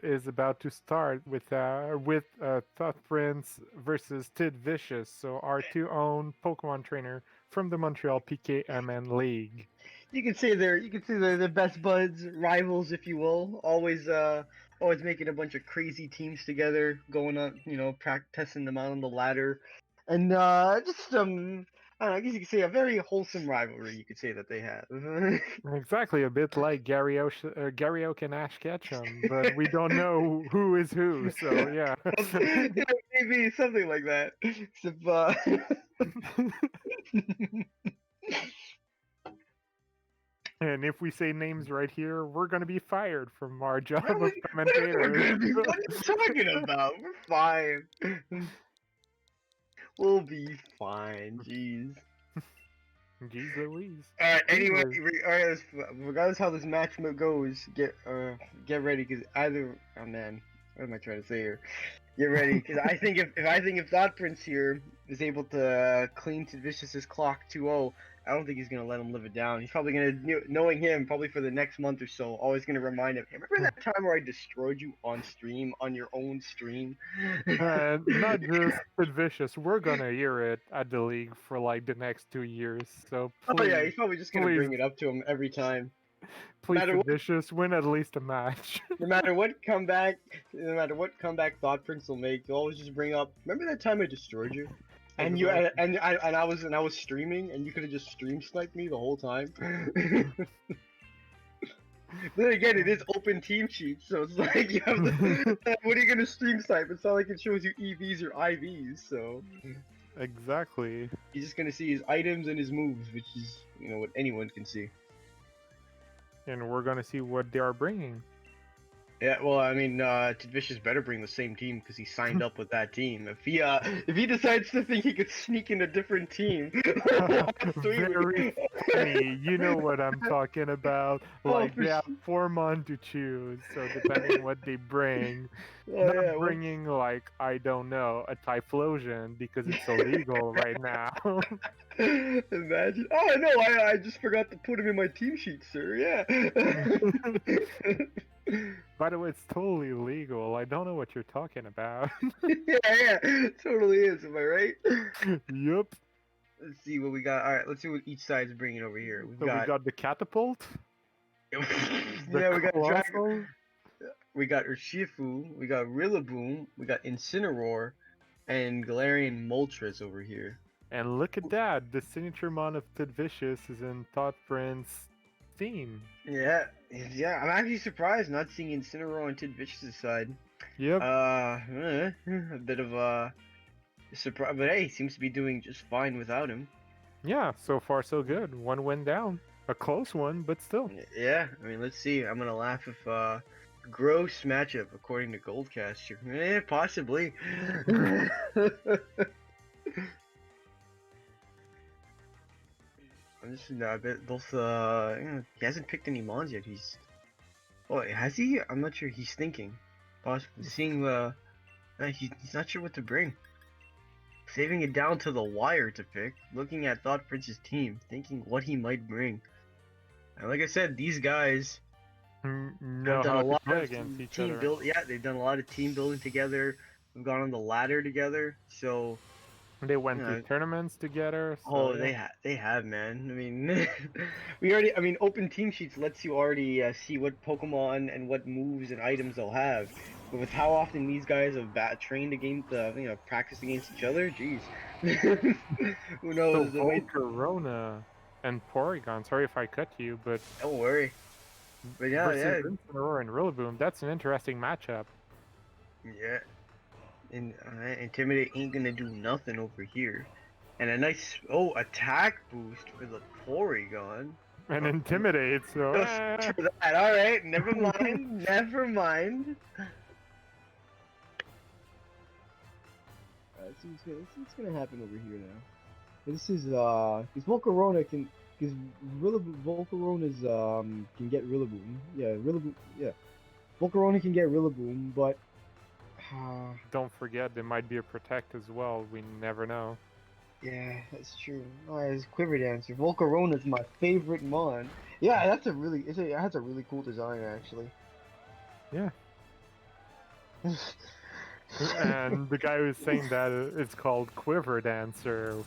is about to start with ThoughtPrince versus Tiddvicious, so our two own Pokemon trainer from the Montreal PKMN League. You can say they're the best buds, rivals, if you will. Always making a bunch of crazy teams together, going on, testing them out on the ladder, and I don't know, I guess you could say a very wholesome rivalry. You could say that they have. Exactly, a bit like Gary Oak and Ash Ketchum, but we don't know who is who, so yeah. Yeah, maybe something like that. And if we say names right here, we're gonna be fired from our job Really? of commentators. What are you talking about? We're fine. We'll be fine. Jeez. Jeez Louise. All right. Anyway, Anyways, all right. Regardless how this match goes, get ready because either. Oh man, what am I trying to say here? Get ready because I think if ThoughtPrince here is able to clean Tiddvicious's clock 2-0, I don't think he's gonna let him live it down. He's probably gonna, knowing him, probably for the next month or so, always gonna remind him. Hey, remember that time where I destroyed you on stream, on your own stream? not just Tiddvicious, we're gonna hear it at the league for like the next 2 years. So Oh yeah, please, he's probably just gonna please, bring it up to him every time. No please, matter what, Tiddvicious, win at least a match. no matter what comeback, no matter what comeback ThoughtPrince will make, he'll always just bring up. Remember that time I destroyed you? And you Exactly. and I was streaming, and you could have just stream sniped me the whole time. Then again, it is open team sheets, so it's like you have the. What are you gonna stream snipe? It's not like it shows you EVs or IVs, so Exactly. you're just gonna see his items and his moves, which is what anyone can see. And we're gonna see what they are bringing. Yeah, well, I mean, Tiddvicious better bring the same team because he signed up with that team. If he decides to think he could sneak in a different team, Very funny. You know what I'm talking about. oh, Like they have 4 months to choose, so depending what they bring, oh not yeah, well, bringing like I don't know a Typhlosion because it's illegal right now. imagine. Oh no, I just forgot to put him in my team sheet, sir. Yeah. By the way, it's totally illegal. I don't know what you're talking about. Yeah, totally is. Am I right? Yup. Let's see what we got. All right, let's see what each side's bringing over here. So we got the catapult, the Yeah, we got Dragon. colossal, We got Urshifu. We got Rillaboom. We got Incineroar, and Galarian Moltres over here. and look at that. The signature mon of Tiddvicious is in ThoughtPrince theme. Yeah, yeah. I'm actually surprised not seeing Incineroar on Tiddvicious' side. Yep. A bit of a surprise, but hey, he seems to be doing just fine without him. Yeah, so far so good. One went down. A close one, but still. Yeah, I mean, let's see. I'm gonna laugh if gross matchup according to Goldcaster. Possibly. I'm just a bit both. He hasn't picked any mons yet. Oh, has he? I'm not sure. He's thinking. Possibly seeing. He's not sure what to bring. Saving it down to the wire to pick. Looking at ThoughtPrince's team, thinking what he might bring. And like I said, these guys Know have done how a to lot play of against each team other. build. Yeah, they've done a lot of team building together. We've gone on the ladder together. So. They went Yeah. to tournaments together. So, Oh, yeah. they have, man. I mean, I mean, open team sheets lets you already see what Pokemon and what moves and items they'll have. But with how often these guys have trained against, practiced against each other, jeez. Who So knows? Volcarona and Porygon. Sorry if I cut you, but Don't worry. But yeah, versus Incineroar and Rillaboom, that's an interesting matchup. yeah. And Intimidate ain't gonna do nothing over here. And a nice attack boost for the Porygon. And Intimidate, so Just for that. All right, never mind. Never mind. Let's see what's gonna happen over here now. This is because Volcarona Volcarona's can get Rillaboom. Yeah, Rillaboom. Yeah, Volcarona can get Rillaboom, but don't forget there might be a Protect as well. We never know. yeah, that's true. Alright, it's Quiver Dancer. Volcarona's my favorite mon. Yeah, that's a really cool design actually. Yeah. And the guy who's saying that it's called Quiver Dancer.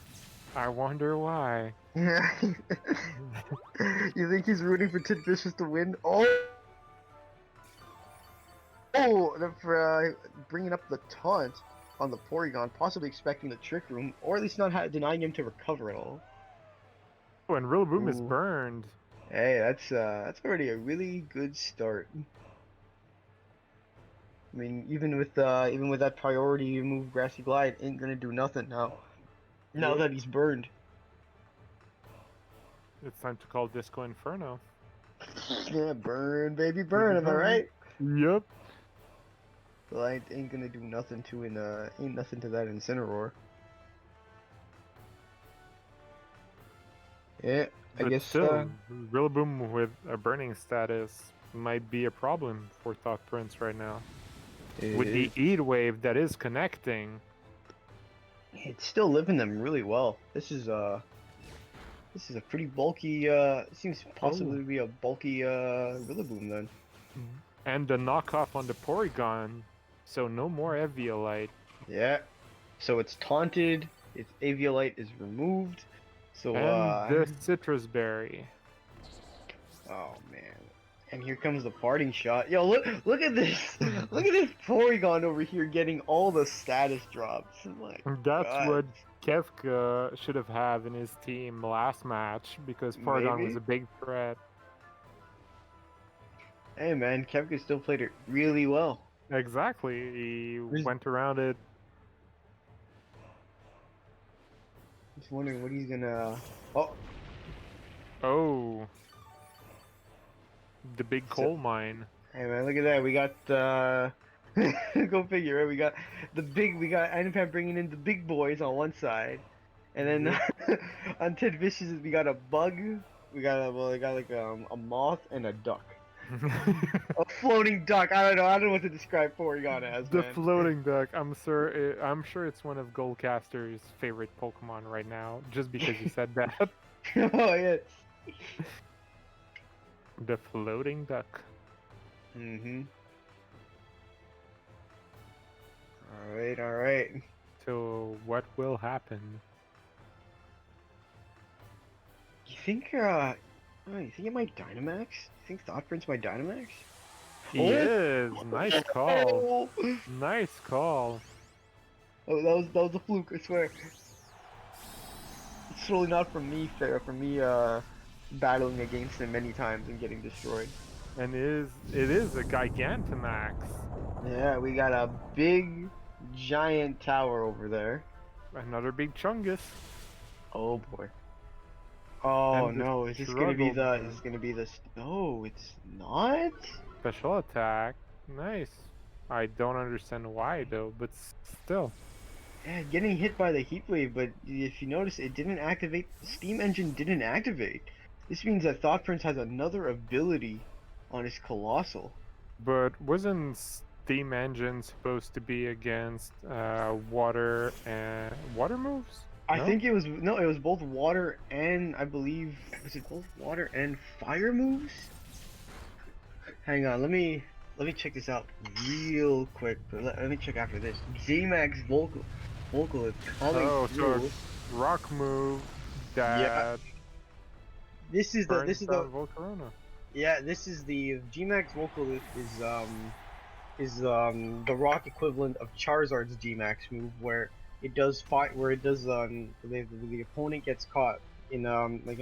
I wonder why. Yeah. You think he's rooting for Tiddvicious to win? For bringing up the taunt on the Porygon, possibly expecting the Trick Room, or at least not denying him to recover at all. Oh, and Rillaboom is Ooh. burned. Hey, that's already a really good start. I mean, even with that priority move, Grassy Glide ain't gonna do nothing now. Now Yep. that he's burned. It's time to call Disco Inferno. Yeah, burn, baby, burn. Am I right? Yep. Glide ain't gonna do nothing to ain't nothing to that Incineroar. Yeah, I But guess. still, Rillaboom with a burning status might be a problem for ThoughtPrince right now. With the Eat Wave that is connecting. It's still living them really well. This is a pretty bulky. Seems possibly to be a bulky Rillaboom then. And the knockoff on the Porygon, so no more Eviolite. Yeah. So it's taunted. Its Aviolite is removed. So And the Citrus Berry. oh man. And here comes the parting shot. Yo, look at this. Look at this Porygon over here getting all the status drops. My That's God. what Kefka should have had in his team last match, because Porygon was Maybe. a big threat. Hey man, Kefka still played it really well. Exactly, he went around it. Just wondering what he's gonna. Oh, the big coal mine. Hey man, look at that. We got go figure, right? We got Ironpan bringing in the big boys on one side, and then on Tiddvicious we got a bug. We got like a moth and a duck. A floating duck. I don't know what to describe Porygon as. The man. floating duck. I'm sure it's one of Goldcaster's favorite Pokemon right now, just because you said that. Oh yes. The floating duck. Mhm. All right. So what will happen? You think you think it might Dynamax? You think ThoughtPrince might Dynamax? He is. Nice call. Nice call. Oh, that was a fluke, I swear. It's totally not from me, battling against him many times and getting destroyed. And it is a Gigantamax. Yeah, we got a big, giant tower over there. Another big Chungus. Oh boy. Oh And the no, is this gonna be no, it's not? special attack. Nice. I don't understand why though, but still. Yeah, getting hit by the heat wave, but if you notice, it didn't activate. The steam engine didn't activate. This means that ThoughtPrince has another ability on his Colossal. But wasn't Steam Engine supposed to be against water and water moves? I think it was it was both water and I believe was it both water and fire moves? Hang on, let me check this out real quick. But let me check after this. J-Max Vocal is coming through. So it's rock move that Yeah. This is the Volcarona. Yeah, this is the G-Max Vocalith is the rock equivalent of Charizard's G-Max move, where it does the opponent gets caught in like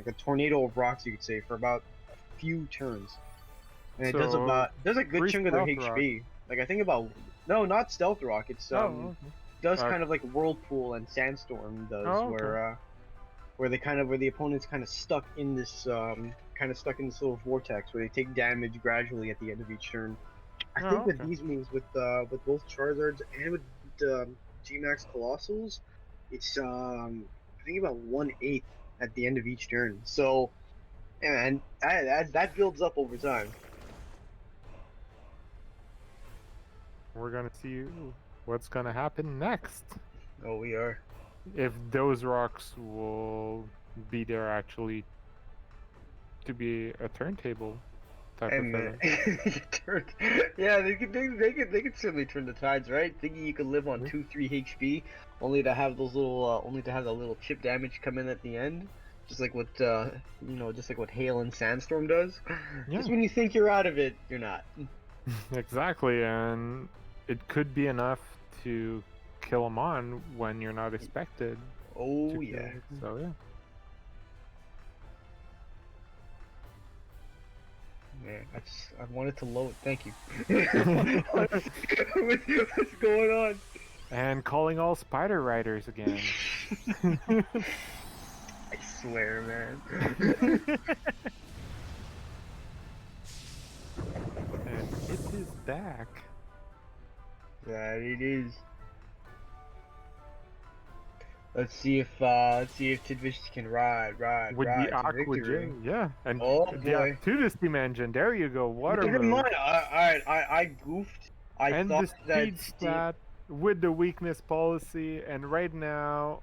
a tornado of rocks, you could say, for about a few turns, and it does a good chunk of their HP. Like I think about not Stealth Rock. It's does kind of like Whirlpool and Sandstorm does, where the opponent's kind of stuck in this little vortex where they take damage gradually at the end of each turn. I think with these moves, with both Charizards and with G-Max Colossals, it's I think about 1/8 at the end of each turn. So, and that builds up over time. We're gonna see what's gonna happen next. Oh, we are. If those rocks will be there actually to be a turntable. type of And feeling. yeah, they could certainly turn the tides, right? Thinking you could live on Yeah. 2-3 HP, only to have those little, only to have that little chip damage come in at the end, just like what just like what hail and sandstorm does. Yeah. Just when you think you're out of it, you're not. Exactly, and it could be enough to kill him on when you're not expected to Oh kill yeah. it. So yeah. Man, I wanted to load. Thank you. what's, what's going on? And calling all spider riders again. I swear, man. And it is back. That it is. Let's see if Tiddvicious can ride With the to Aqua victory. J, yeah. And Oh the boy. to the steam engine, there you go, water Never move. mind. I goofed. I And thought the that speed steam. stat with the weakness policy, and right now,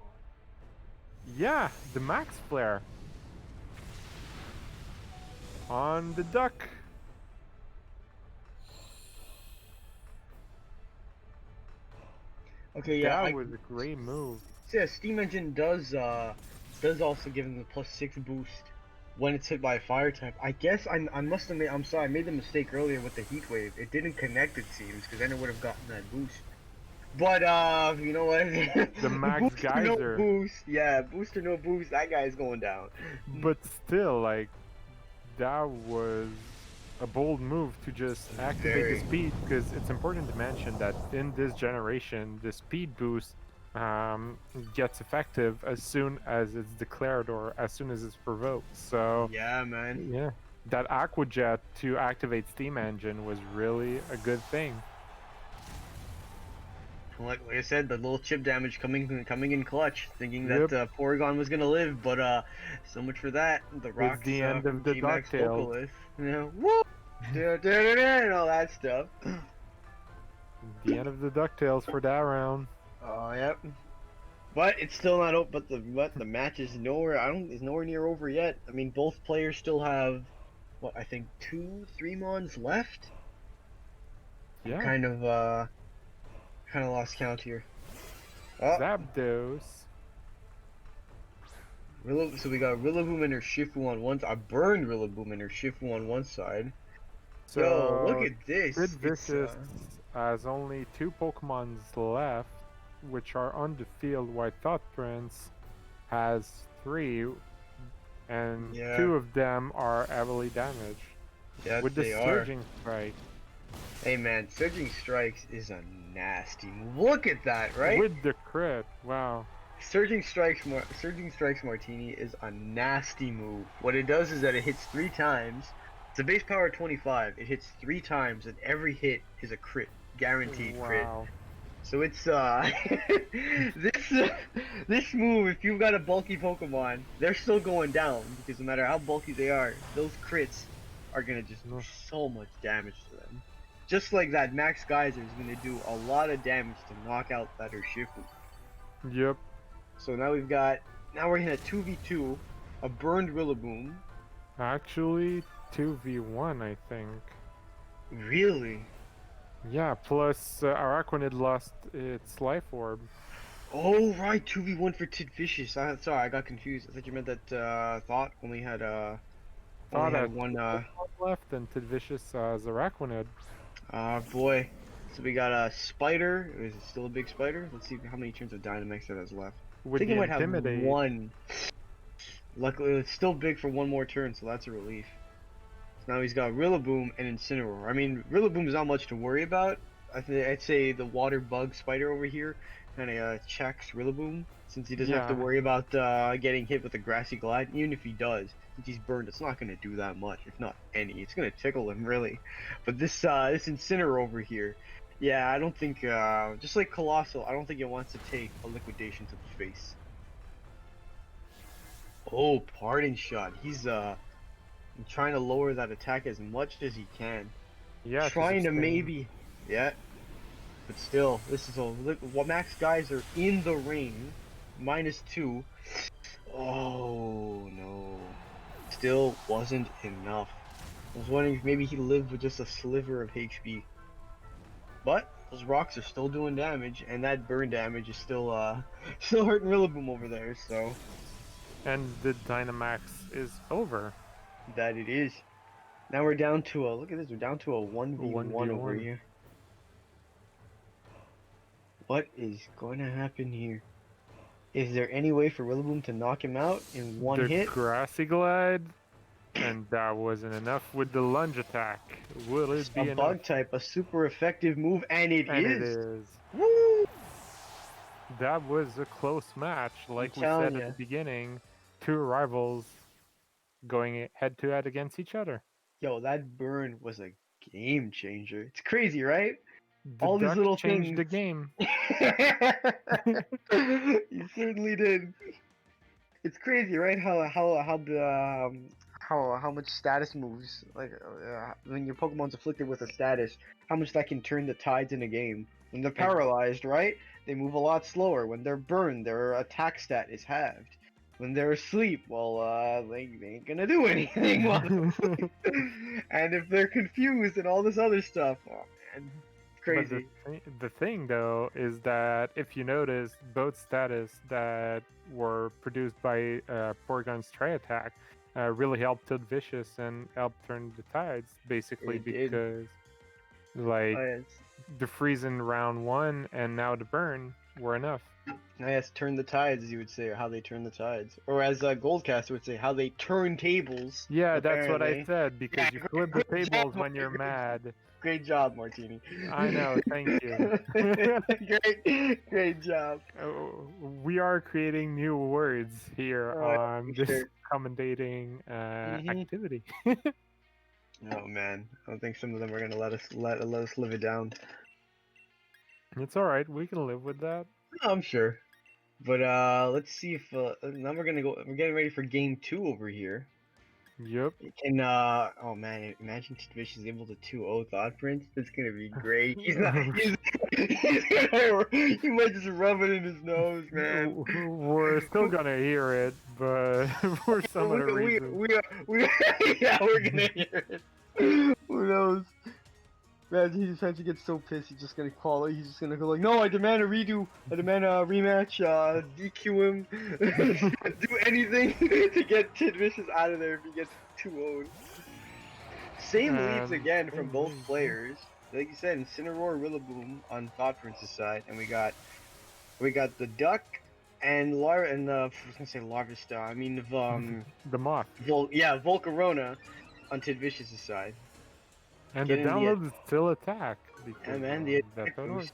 yeah, the max flare on the duck. Okay, yeah. That was a great move. Yeah, steam engine does also give him the +6 boost when it's hit by a fire type. I guess I must have made. I'm sorry, I made the mistake earlier with the heat wave. It didn't connect, it seems, because then it would have gotten that boost. But you know what? The max Boost or no geyser. boost, yeah, boost or no boost, that guy's going down. But still, like, that was a bold move to just activate the Very. speed, because it's important to mention that in this generation, the speed boost gets effective as soon as it's declared or as soon as it's provoked. So, Yeah, man. yeah, that Aqua Jet to activate Steam Engine was really a good thing. Like I said, the little chip damage coming in clutch, thinking Yep. that Porygon was gonna live, but so much for that. The rocks the end of from the G-Max DuckTales. Vocalist, woo, and all that stuff. The end of the DuckTales for that round. Oh, yep. But it's still not over. But the match is nowhere. Is nowhere near over yet. I mean, both players still have what I think 2-3 mons left. Yeah. Kind of lost count here. Oh, Zapdos. So we got Rillaboom and her Shifu on one side. I burned Rillaboom and her Shifu on one side. So, Yo, look at this. Tiddvicious has only 2 Pokemons left, which are on the field, while ThoughtPrince has 3, and Yeah. 2 of them are heavily damaged. Yes, With the they are. Surging Strike. Hey man, Surging Strikes is a nasty move. Look at that, right? With the crit, wow. Surging Strikes Martini is a nasty move. What it does is that it hits 3 times. It's a base power of 25. It hits 3 times, and every hit is a crit, guaranteed crit. Wow. So it's this move. If you've got a bulky Pokemon, they're still going down because no matter how bulky they are, those crits are gonna just do so much damage to them. Just like that Max Geyser is gonna do a lot of damage to knock out that Urshifu. Yep. So now we're in a 2v2, a burned Rillaboom. Actually, 2v1, I think. Really? Yeah, plus Araquanid lost its life orb. Oh right, 2v1 for Tiddvicious. Sorry, I got confused. I thought you meant that Thought only had one. Left and Tiddvicious as Araquanid. Boy. So we got a Spider. Is it still a big Spider? Let's see how many turns of Dynamax that has left. With I think the it might have Intimidate. 1. Luckily, it's still big for 1 more turn, so that's a relief. So now he's got Rillaboom and Incineroar. I mean, Rillaboom is not much to worry about. I'd say the Water Bug Spider over here kind of checks Rillaboom, since he doesn't have to Yeah. worry about getting hit with a Grassy Glide. Even if he does, since he's burned, it's not going to do that much, if not any. It's going to tickle him, really. But this Incineroar over here, yeah, I don't think, just like Colossal, I don't think it wants to take a Liquidation to the face. Oh, Pardon Shot. He's trying to lower that attack as much as he can. Yeah. Trying to sustain. maybe, yeah. But still, this is Max Geyser in the ring, -2. Oh no, still wasn't enough. I was wondering if maybe he lived with just a sliver of HP. But those rocks are still doing damage, and that burn damage is still still hurting Rillaboom over there. So And the Dynamax is over. that it is. Now we're down to a look at this. We're down to a 1v1 over 1v1. here. What is going to happen here? Is there any way for Rillaboom to knock him out in one The hit? Grassy Glide, and that wasn't enough with the lunge attack. Will it be A enough? bug type, a super effective move, and it And it is. is. Woo! That was a close match, like we telling said at ya. the beginning. Two rivals going head to head against each other. Yo, that burn was a game changer. It's crazy, right? The All these duck little changed things. the game. You certainly did. It's crazy, right? How the how much status moves like when your Pokemon's afflicted with a status, how much that can turn the tides in a game. When they're paralyzed, right? They move a lot slower. When they're burned, their attack stat is halved. When they're asleep, well, they ain't gonna do anything while they're asleep. And if they're confused and all this other stuff, oh man, it's But crazy. the thing though is that if you notice, both status that were produced by Porygon's Tri Attack really helped Tiddvicious and helped turn the tides, basically, It did. because like Oh, yes. the freeze in round one and now the burn were enough. I guess turn the tides, as you would say, or how they turn the tides. Or as Goldcaster would say, how they turn tables. Yeah, that's what I Apparently. said, because you flip the Good job, tables when you're mad. Great job, Martini. I know, thank you. Great job. Oh, we are creating new words here Oh, on for this sure. commentating Mhm. activity. Oh man, I don't think some of them are gonna let us live it down. It's all right. We can live with that. I'm sure. But let's see if now we're gonna go. We're getting ready for game 2 over here. Yep. And oh man, imagine Tiddvicious is able to 2-0 ThoughtPrince. That's gonna be great. He's not. He might just rub it in his nose, man. We're still gonna hear it, but for some other reason. Yeah, we're gonna hear it. Who knows? Man, he's trying to get so pissed. He's just gonna call it. He's just gonna go like, "No, I demand a redo. I demand a rematch. DQ him. Do anything to get Tiddvicious out of there if he gets 2-0." Same leads again from both players. Like you said, Incineroar, Rillaboom on ThoughtPrince's side, and we got the Duck and I was gonna say Larvesta. I mean the moth. Volcarona on Tiddvicious' side. And the download is still attack. Yeah, man, the attack boost.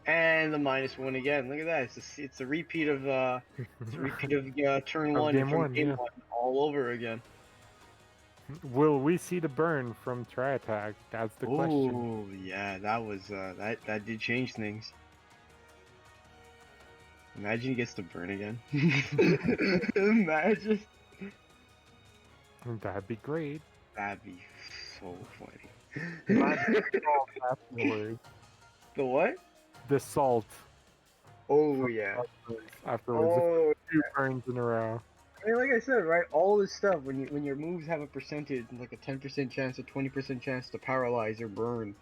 And the -1 again. Look at that. It's a repeat of turn one game from one, game yeah. one all over again. Will we see the burn from Tri Attack? That's the question. Oh yeah, that was that did change things. Imagine he gets the burn again. Imagine. That'd be great. That'd be so funny. Afterwards. The what? The salt. Oh yeah. Afterwards, Oh, 2 burns in a row. I mean, like I said, right? All this stuff when your moves have a percentage, like a 10% chance, a 20% chance to paralyze or burn.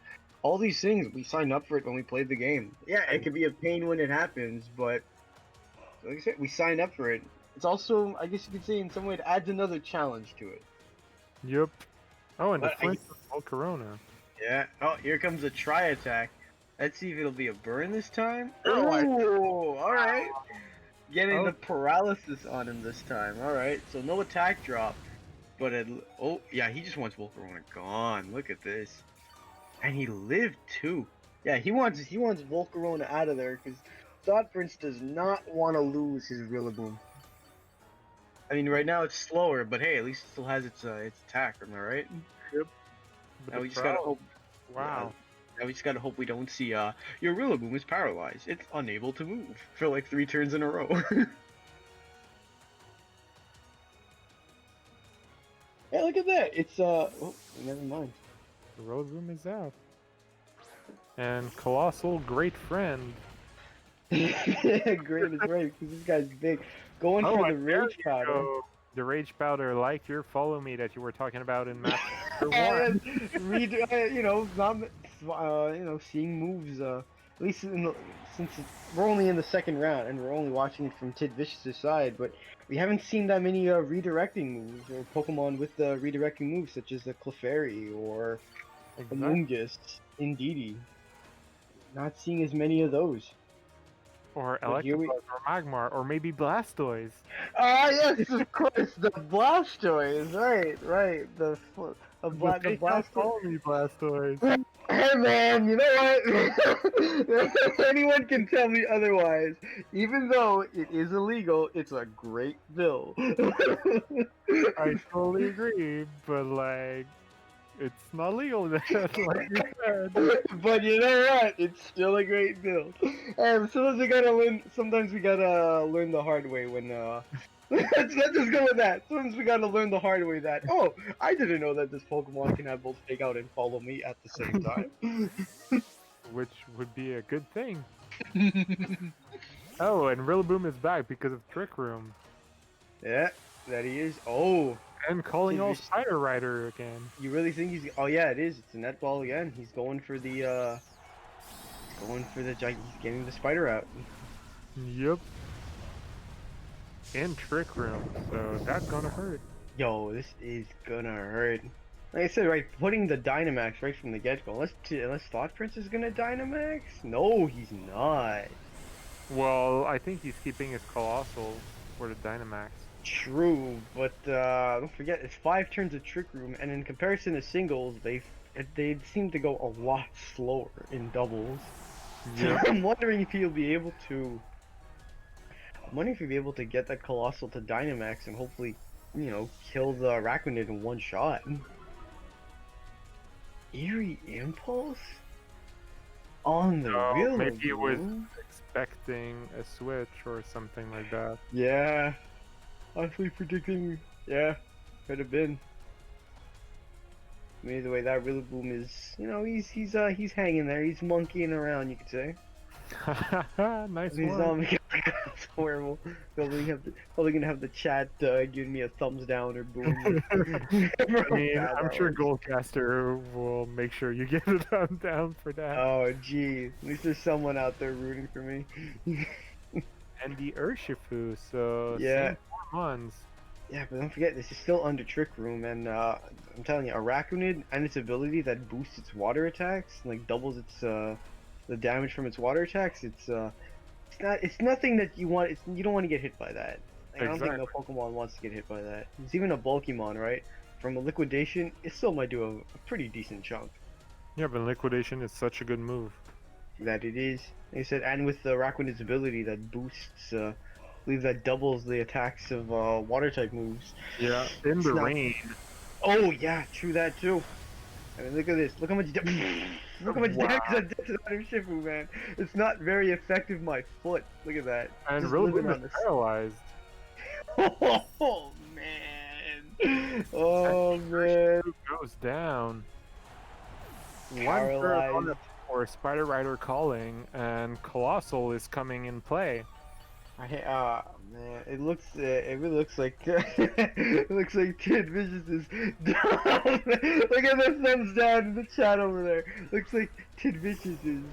All these things, we signed up for it when we played the game. Yeah, it can be a pain when it happens, but like I said, we signed up for it. It's also, I guess you could say, in some way, it adds another challenge to it. Yep. Oh, and But the Flint Corona. Yeah. Oh, here comes a Tri Attack. Let's see if it'll be a burn this time. Oh, Oh, all right. Getting the paralysis on him this time. All right. So no attack drop, but oh yeah, he just wants Volcarona gone. Look at this. And he lived too. Yeah, he wants Volcarona out of there because ThoughtPrince does not want to lose his Rillaboom. I mean, right now it's slower, but hey, at least it still has its attack. Am I right? Yep. Now we just gotta hope. Wow. Now we just gotta hope we don't see your Rillaboom is paralyzed. It's unable to move for like 3 turns in a row. Hey, look at that! It's oh, never mind. The road room is out. And Colossal Great Friend. Great is right, because this guy's big. Going for the Rage Powder. The Rage Powder, like your Follow Me that you were talking about in match Or one. Not seeing moves. At least we're only in the second round and we're only watching it from Tiddvicious' side, but we haven't seen that many redirecting moves or Pokemon with the redirecting moves such as the Clefairy or Exactly. Amoonguss, Indeedee. Not seeing as many of those. Or But here we. Electabuzz, or Magmar, or maybe Blastoise. Ah, yes, of course, the Blastoise, right, But the they can't Blastoise. call me Blastoise. Hey man, you know what? Anyone can tell me otherwise. Even though it is illegal, it's a great bill. I totally agree, but like, it's not legal then, like you said. But you know what? It's still a great bill. And sometimes we gotta learn the hard way when let's just go with that. Sometimes we gotta learn the hard way that, oh, I didn't know that this Pokemon can have both fake out and follow me at the same time. Which would be a good thing. Oh, and Rillaboom is back because of Trick Room. Yeah, that he is. Oh, And calling all Tiddvicious. Spider Rider again. You really think he's? Oh yeah, it is. It's a net ball again. He's going for the. He's getting the spider out. Yep. And Trick Room, so that's gonna hurt. Yo, this is gonna hurt. Like I said, right, putting the Dynamax right from the get-go. Unless ThoughtPrince is gonna Dynamax? No, he's not. Well, I think he's keeping his Colossal for the Dynamax. True, but don't forget it's 5 turns of Trick Room, and in comparison to singles, they seem to go a lot slower in doubles. Yep. So I'm wondering if he'll be able to. I'm wondering if he'll be able to get that Colossal to Dynamax and hopefully, kill the Araquanid in one shot. Eerie Impulse? On the real Maybe he was Blue? expecting a switch or something like that. Yeah. Honestly predicting, yeah, could have been. I mean, either way, that Rillaboom is, he's hanging there. He's monkeying around, you could say. Nice He's one. it's horrible. Probably gonna have the chat giving me a thumbs down or boom. I mean, I'm sure Goldcaster will make sure you get a thumb down for that. Oh, geez. At least there's someone out there rooting for me. And the Urshifu, so Yeah. same 4 months. Yeah, but don't forget, this is still under Trick Room, and I'm telling you, Araquanid and its ability that boosts its water attacks, like doubles its the damage from its water attacks. It's nothing that you want. You don't want to get hit by that. Like, I don't think no Pokemon wants to get hit by that. It's even a Bulkymon, right? From a liquidation, it still might do a pretty decent chunk. Yeah, but liquidation is such a good move. That it is. Like I said, and with the Araquanid's ability that boosts, I believe that doubles the attacks of water type moves. Yeah, in the rain. Oh yeah, true that too. I mean, look at this. Look how much damage that did to that Urshifu, man. It's not very effective. My foot. Look at that. And Just Rillaboom living is on this. paralyzed. Oh man. Oh man. Goes down. Paralyzed. Or Spider Rider calling, and Colossal is coming in play. Man, it really looks like it looks like Tiddvicious is down. Look at the thumbs down in the chat over there. Looks like Tiddvicious is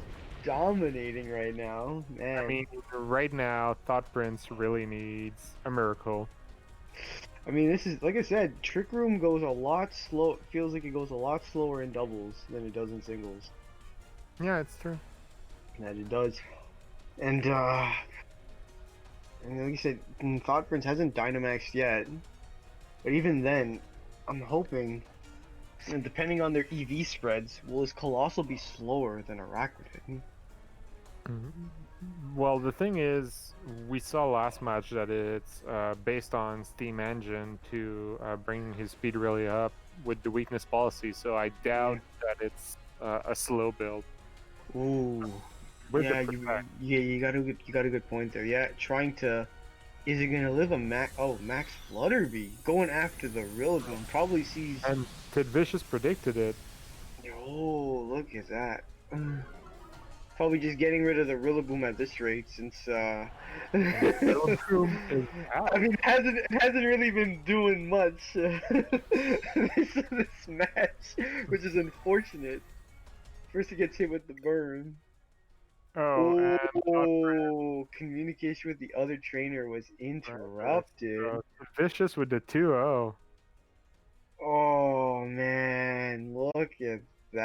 dominating right now, man. I mean, right now, ThoughtPrince really needs a miracle. I mean, this is, like I said, Trick Room goes a lot slow. Feels like it goes a lot slower in doubles than it does in singles. Yeah, it's true. That it does. And like I said, ThoughtPrince hasn't Dynamaxed yet. But even then, I'm hoping, and depending on their EV spreads, will his Colossal be slower than Araquanid? Well, the thing is, we saw last match that it's based on Steam Engine to bring his speed really up with the weakness policy, so I doubt that it's a slow build. Ooh. With you got a good point there. Yeah, trying to. Is it gonna live a Max Flutterby going after the Rillaboom? Probably sees. And Tiddvicious predicted it. Oh, look at that. Probably just getting rid of the Rillaboom at this rate, since Rillaboom is I out. mean, it hasn't really been doing much this match, which is unfortunate. First, he gets hit with the burn. Oh, and Oh, communication with the other trainer was interrupted. Vicious with the 2-0. Oh man, look at